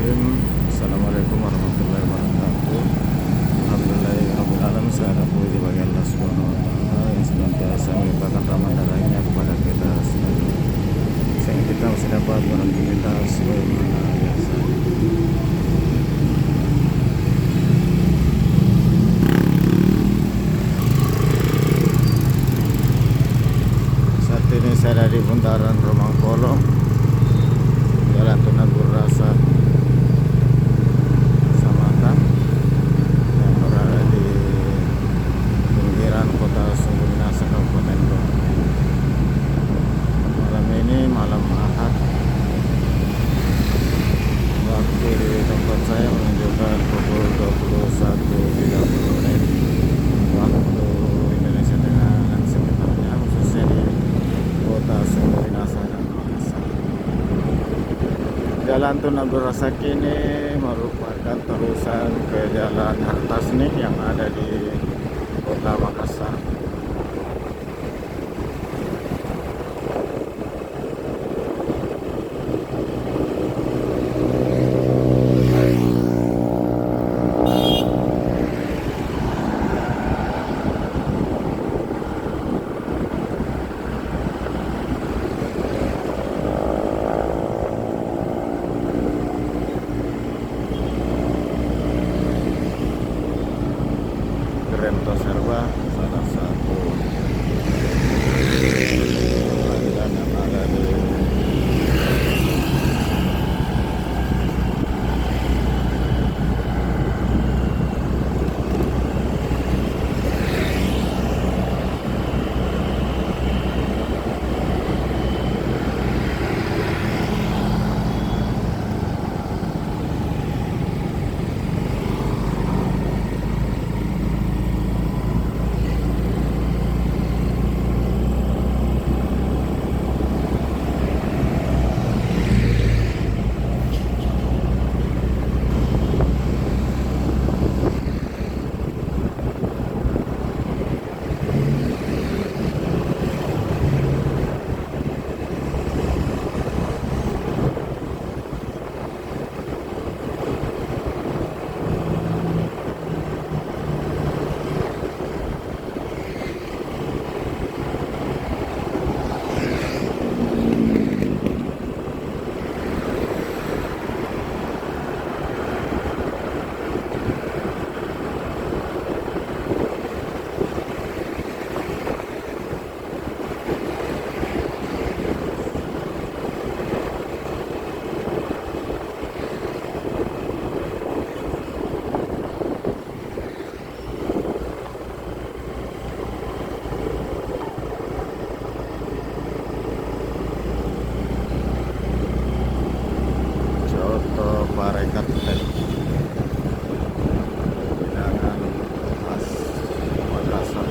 Bismillahirrahmanirrahim. Assalamualaikum warahmatullahi wabarakatuh. Alhamdulillahirrahmanirrahim. Segala puji bagi Allah Subhanahu wa Ta'ala yang senantiasa melimpahkan rahmat darahnya kepada kita sekalian, sehingga kita masih dapat beraktivitas sebagaimana biasa. Saat ini saya ada di bundaran Romangkolo, Jalan Tunagur Rasa Samatan, yang berada di pinggiran kota Sumber Minasa, Kabupaten Goa. Malam ini malam Ahad, waktu di tempat saya menunjukkan pukul 21.30 waktu Indonesia Tengah dan sekitarnya, khususnya di kota Sumber Minasa dan Makassar. Jalan Tunagur Rasa ini merupakan terusan ke Jalan Hartasni yang ada di kota Makassar. Remto Serba, salah satu pengadilan yang ada di Coto Parekat hidangan khas Makassar.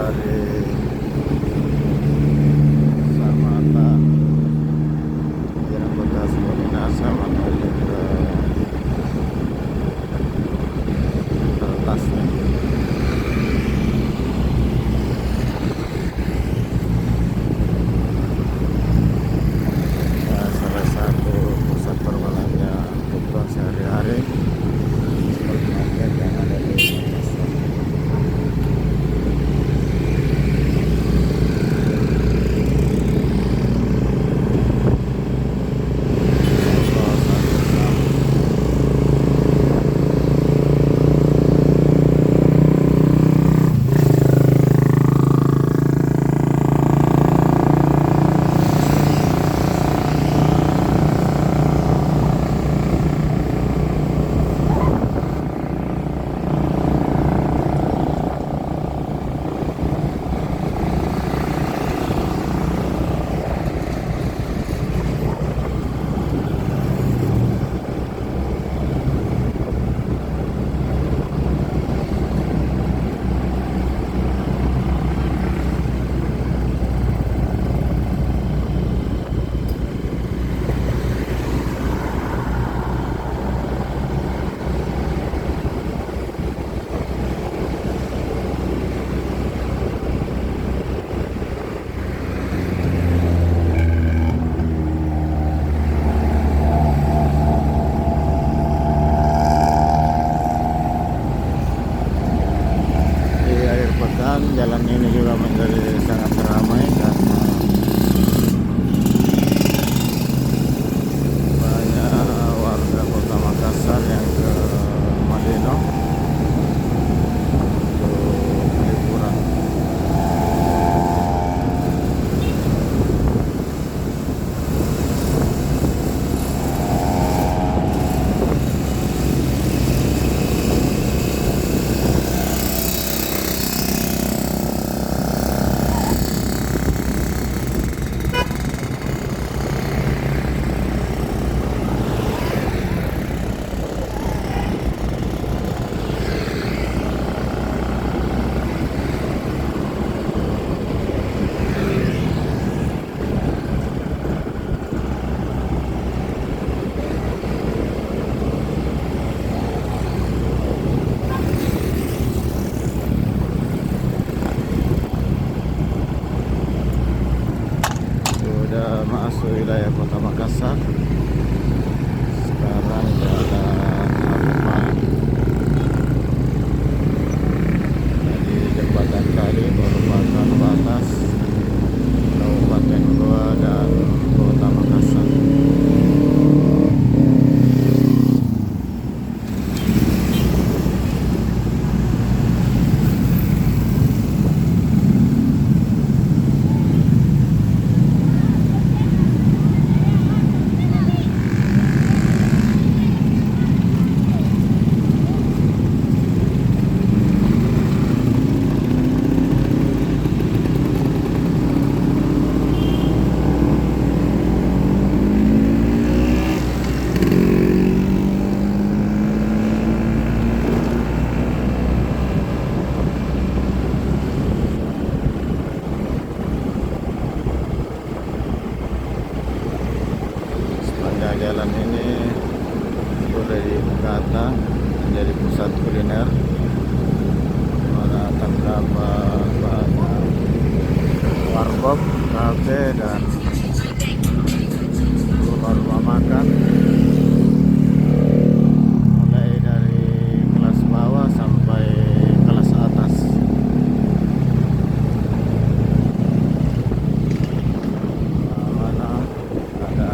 dari Samata jalan kota Sumedang sama menuju ke atasnya. Ya, salah satu pusat perbelanjaan kebutuhan sehari-hari supermarket yang ada di Makassar. Di akhir pekan jalan ini juga menjadi sangat ramai karena banyak warga kota Makassar yang ke Madeno untuk liburan. Sudah masuk wilayah kota Makassar. Sekarang jalan Haruman. Jadi jembatan tadi merupakan batas Kabupaten Goa dan kota Makassar. Sepanjang jalan ini sudah ditata menjadi pusat kuliner, di mana terdapat banyak warkop, kafe, dan rumah makan, mulai dari kelas bawah sampai kelas atas. Mana ada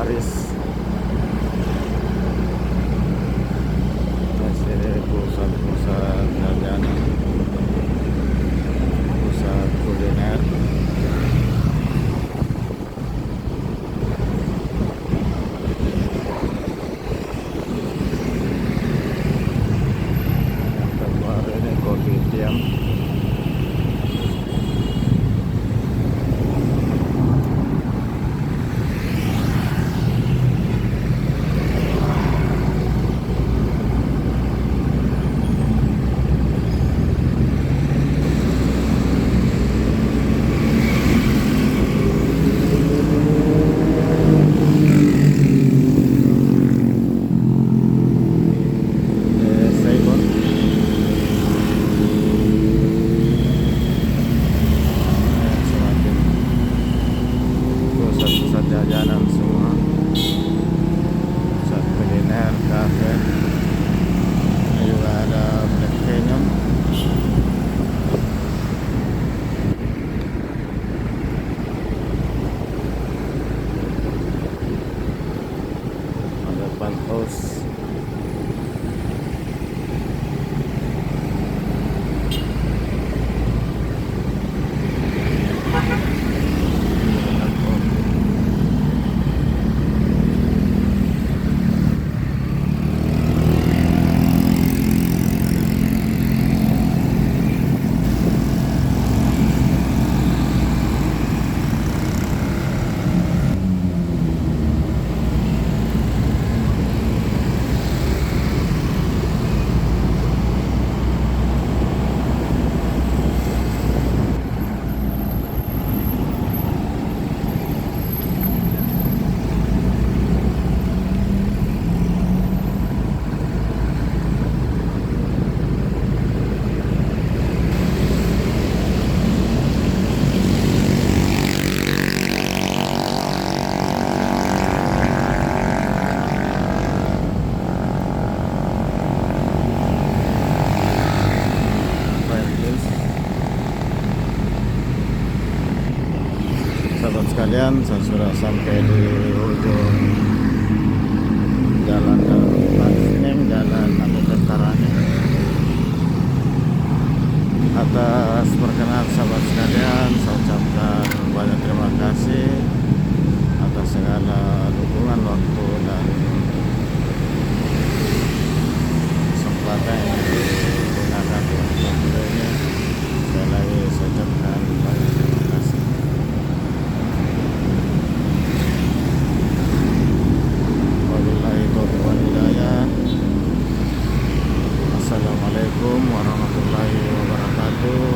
Paris. Masih pusat-pusat jajanan, pusat kuliner. Yang terbaru ini Kopitiam. Saibon. Semakin pusat-pusat jajanan semua, pusat kuliner, kafe. Ini juga ada Black Canyon. Ada Penthouse. Sahabat sekalian, saya sudah sampai di ujung jalan Tasnim, jalan Abu Kartarani. Atas perkenan sahabat sekalian, saya ucapkan banyak terima kasih atas segala dukungan waktu dan kesempatan yang digunakan untuk video ini. Sekali lagi saya ucapkan banyak terima kasih. Assalamualaikum warahmatullahi wabarakatuh.